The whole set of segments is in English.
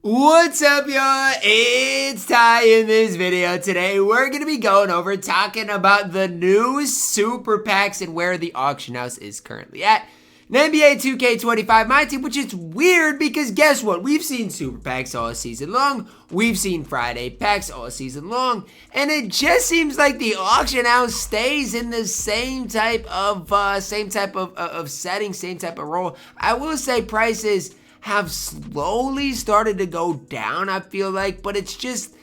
What's up, y'all? It's Ty. In this video today, we're going to be going over talking about the new super packs and where the auction house is currently at. In NBA 2K25 MyTEAM, which is weird because guess what? We've seen super packs all season long. We've seen Friday packs all season long. And it just seems like the auction house stays in the same type of setting, same type of role. I will say prices have slowly started to go down, I feel like, but it's just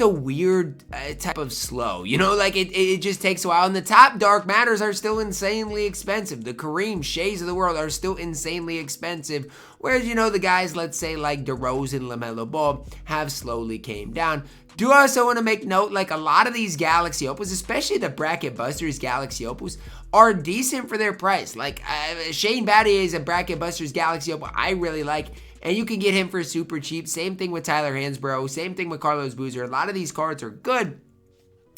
a weird type of slow, you know, like it just takes a while. And the top dark matters are still insanely expensive. The Kareem Shays of the world are still insanely expensive, whereas, you know, the guys, let's say like DeRozan, LaMelo Ball, have slowly came down. Do also want to make note, like a lot of these Galaxy Opals, especially the Bracket Busters Galaxy Opals, are decent for their price. Like Shane Battier is a Bracket Busters Galaxy Opal I really like, and you can get him for super cheap. Same thing with Tyler Hansbrough. Same thing with Carlos Boozer. A lot of these cards are good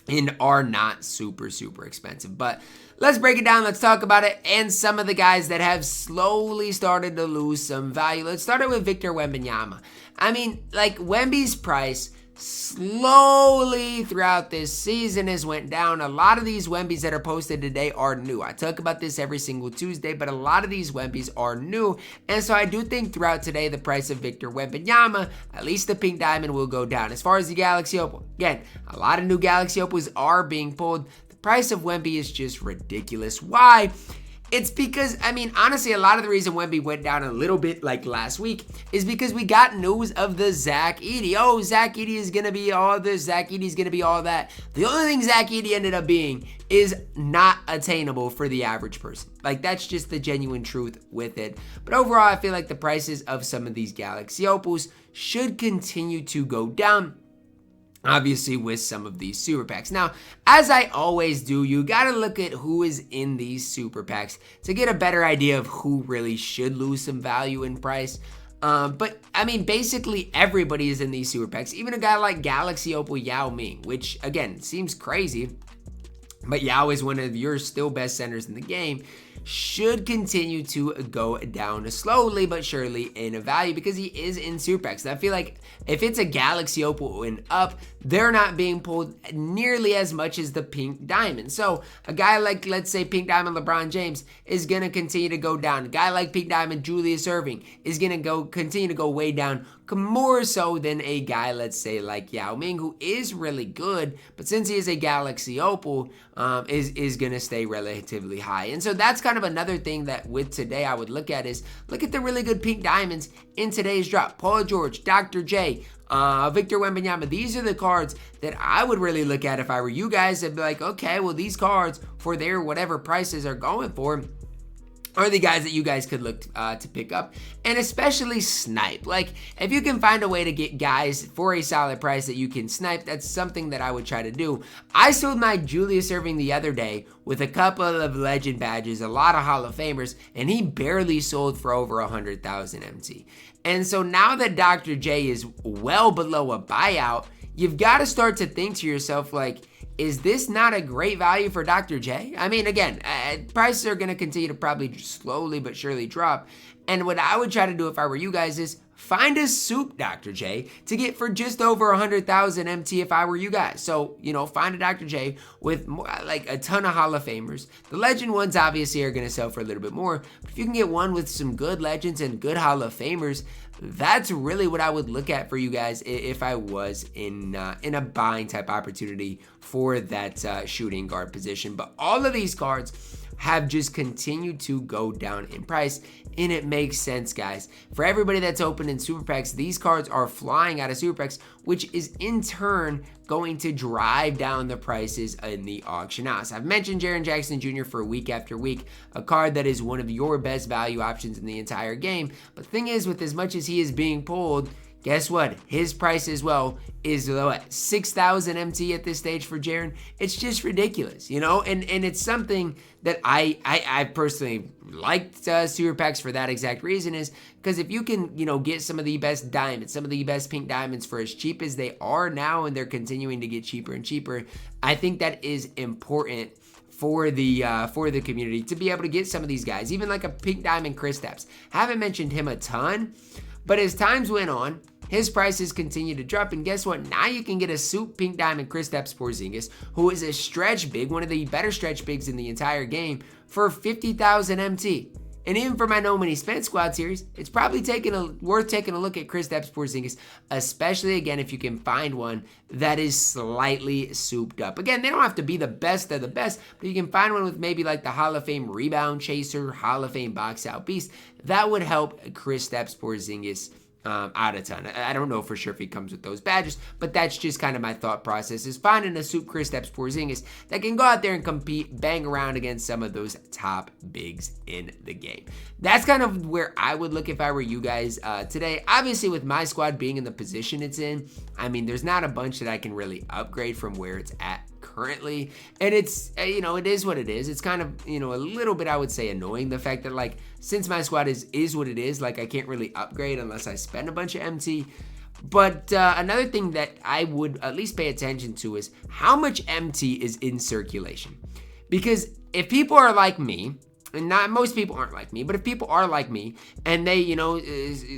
and are not super expensive. But let's break it down. Let's talk about it and some of the guys that have slowly started to lose some value. Let's start it with Victor Wembanyama. I mean, like Wemby's price slowly throughout this season has went down. A lot of these Wembys that are posted today are new. I talk about this every single Tuesday, but a lot of these Wembys are new. And so I do think throughout today, the price of Victor Wembanyama, at least the pink diamond, will go down. As far as the Galaxy Opal, again, a lot of new Galaxy Opals are being pulled. The price of Wemby is just ridiculous. Why? It's because, I mean, honestly, a lot of the reason Wemby went down a little bit like last week is because we got news of the Zach Edey. Oh, Zach Edey is going to be all this. Zach Edey is going to be all that. The only thing Zach Edey ended up being is not attainable for the average person. Like, that's just the genuine truth with it. But overall, I feel like the prices of some of these Galaxy Opals should continue to go down, obviously with some of these super packs. Now, as I always do, you gotta look at who is in these super packs to get a better idea of who really should lose some value in price. But I mean, basically everybody is in these super packs. Even a guy like Galaxy Opal Yao Ming, which again seems crazy, but Yao is one of your still best centers in the game, should continue to go down slowly but surely in value because he is in super packs. I feel like if it's a Galaxy Opal and up, they're not being pulled nearly as much as the pink diamond. So a guy like, let's say, pink diamond LeBron James is going to continue to go down. A guy like pink diamond Julius Erving is going to continue to go way down, more so than a guy, let's say, like Yao Ming, who is really good, but since he is a Galaxy Opal, is going to stay relatively high. And so that's kind of another thing that with today I would look at is look at the really good pink diamonds in today's drop. Paul George, Dr. J, Victor Wembanyama. These are the cards that I would really look at if I were you guys. I'd be like, okay, well, these cards for their whatever prices are going for are the guys that you guys could look to pick up, and especially snipe. Like, if you can find a way to get guys for a solid price that you can snipe, that's something that I would try to do. I sold my Julius Erving the other day with a couple of legend badges, a lot of Hall of Famers, and he barely sold for over 100,000 MT. And so now that Dr. J is well below a buyout, you've got to start to think to yourself, like, is this not a great value for Dr. J? I mean, again, prices are going to continue to probably slowly but surely drop. And what I would try to do if I were you guys is find a soup Dr. J to get for just over 100,000 MT if I were you guys. So, you know, find a Dr. J with more, like a ton of Hall of Famers. The legend ones obviously are going to sell for a little bit more. But if you can get one with some good legends and good Hall of Famers, that's really what I would look at for you guys if I was in a buying type opportunity for that shooting guard position. But all of these cards have just continued to go down in price, and it makes sense, guys. For everybody that's opened in super packs, these cards are flying out of super packs, which is in turn going to drive down the prices in the auction house. I've mentioned Jaren Jackson Jr. for week after week, a card that is one of your best value options in the entire game. But the thing is, with as much as he is being pulled, guess what? His price as well is low at 6,000 MT at this stage for Jaren. It's just ridiculous, you know? And it's something that I personally liked super packs for that exact reason, is because if you can, you know, get some of the best diamonds, some of the best pink diamonds for as cheap as they are now, and they're continuing to get cheaper and cheaper, I think that is important for the community to be able to get some of these guys, even like a pink diamond Kristaps. Haven't mentioned him a ton, but as times went on, his prices continue to drop, and guess what? Now you can get a Soup Pink Diamond Kristaps Porzingis, who is a stretch big, one of the better stretch bigs in the entire game, for 50,000 MT. And even for my No Money Spent Squad series, it's probably worth taking a look at Kristaps Porzingis, especially again if you can find one that is slightly souped up. Again, they don't have to be the best of the best, but you can find one with maybe like the Hall of Fame Rebound Chaser, Hall of Fame Box Out Beast. That would help Kristaps Porzingis out a ton. I don't know for sure if he comes with those badges, but that's just kind of my thought process, is finding a Soup Kristaps Porzingis that can go out there and compete, bang around against some of those top bigs in the game. That's kind of where I would look if I were you guys today. Obviously, with my squad being in the position it's in, I mean, there's not a bunch that I can really upgrade from where it's at currently, and it's it is what it is. It's kind of a little bit, I would say, annoying, the fact that like since my squad is what it is, like I can't really upgrade unless I spend a bunch of MT. But another thing that I would at least pay attention to is how much MT is in circulation, because if people are like me, and not most people aren't like me, but if people are like me and they,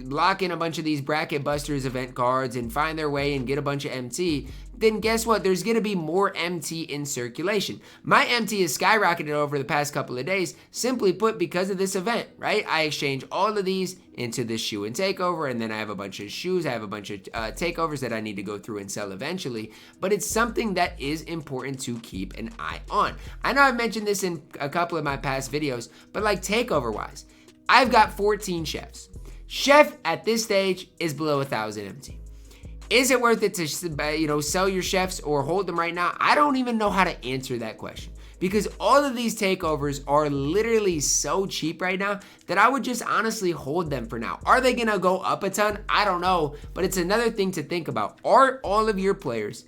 lock in a bunch of these Bracket Busters event cards and find their way and get a bunch of MT, then guess what? There's going to be more MT in circulation. My MT has skyrocketed over the past couple of days, simply put, because of this event, right? I exchange all of these into this shoe and takeover, and then I have a bunch of shoes. I have a bunch of takeovers that I need to go through and sell eventually, but it's something that is important to keep an eye on. I know I've mentioned this in a couple of my past videos, but like takeover-wise, I've got 14 chefs. Chef at this stage is below 1,000 MT. Is it worth it to sell your chefs or hold them right now? I don't even know how to answer that question, because all of these takeovers are literally so cheap right now that I would just honestly hold them for now. Are they gonna go up a ton? I don't know, but it's another thing to think about. Are all of your players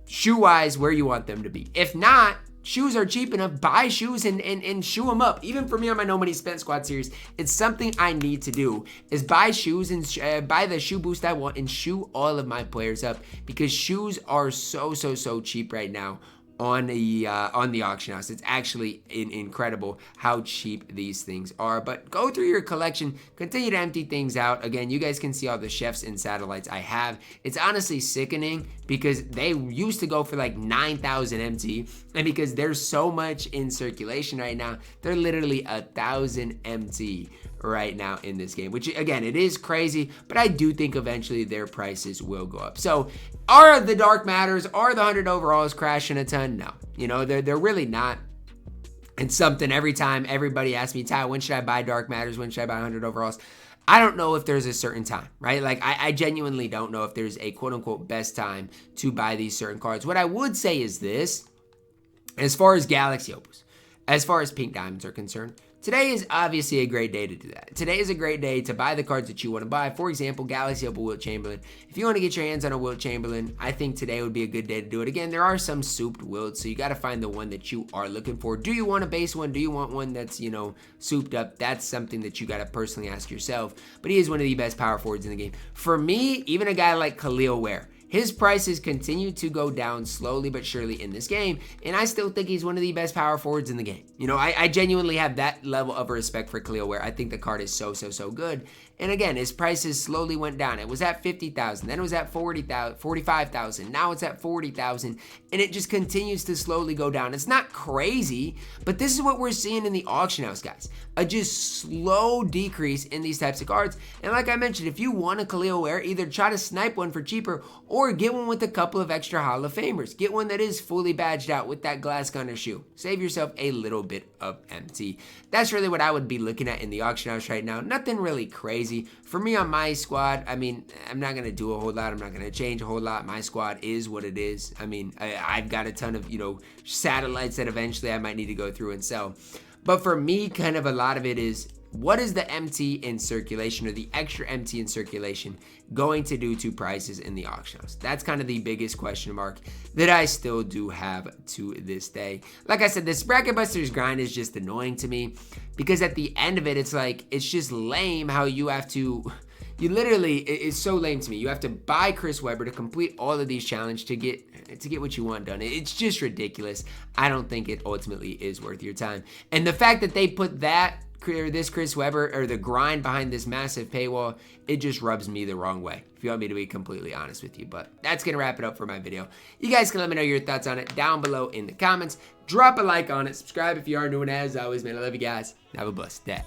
shoe-wise where you want them to be? If not, shoes are cheap enough, buy shoes and shoe them up. Even for me on my No Money Spent Squad series, it's something I need to do, is buy shoes and buy the shoe boost I want and shoe all of my players up, because shoes are so cheap right now on the auction house. It's actually incredible how cheap these things are. But go through your collection, continue to empty things out. Again, you guys can see all the chefs and satellites I have. It's honestly sickening, because they used to go for like 9,000 MT, and because there's so much in circulation right now, they're literally 1,000 MT right now in this game, which again, it is crazy, but I do think eventually their prices will go up. So are the Dark Matters, are the 100 overalls crashing a ton? No, they're really not. It's something every time everybody asks me, Ty, when should I buy Dark Matters? When should I buy 100 overalls? I don't know if there's a certain time, right? Like I genuinely don't know if there's a quote unquote best time to buy these certain cards. What I would say is this, as far as Galaxy Opals, as far as Pink Diamonds are concerned, today is obviously a great day to do that. Today is a great day to buy the cards that you want to buy. For example, Galaxy Opal Wilt Chamberlain. If you want to get your hands on a Wilt Chamberlain, I think today would be a good day to do it. Again, there are some souped wilts, so you got to find the one that you are looking for. Do you want a base one? Do you want one that's, souped up? That's something that you got to personally ask yourself. But he is one of the best power forwards in the game. For me, even a guy like Khalil Ware, his prices continue to go down slowly but surely in this game, and I still think he's one of the best power forwards in the game. I genuinely have that level of respect for Khalil Ware. I think the card is so good. And again, his prices slowly went down. It was at 50,000, then it was at 40,000, 45,000. Now it's at 40,000, and it just continues to slowly go down. It's not crazy, but this is what we're seeing in the auction house, guys. A just slow decrease in these types of cards. And like I mentioned, if you want a Khalil Ware, either try to snipe one for cheaper or get one with a couple of extra Hall of Famers. Get one that is fully badged out with that Glass Gunner shoe. Save yourself a little bit of MT. That's really what I would be looking at in the auction house right now. Nothing really crazy. For me on my squad, I mean, I'm not going to do a whole lot. I'm not going to change a whole lot. My squad is what it is. I mean, I've got a ton of, satellites that eventually I might need to go through and sell. But for me, kind of a lot of it is, what is the MT in circulation, or the extra MT in circulation, going to do to prices in the auction house? That's kind of the biggest question mark that I still do have to this day. Like I said, this Bracket Busters grind is just annoying to me, because at the end of it, it's like, it's just lame how you have to, it's so lame to me. You have to buy Chris Webber to complete all of these challenges to get what you want done. It's just ridiculous. I don't think it ultimately is worth your time. And the fact that they put that this Chris Webber, or the grind behind this massive paywall, it just rubs me the wrong way, if you want me to be completely honest with you. But that's gonna wrap it up for my video. You guys can let me know your thoughts on it down below in the comments. Drop a like on it, subscribe if you are new, and as always, man, I love you guys. Have a blessed day.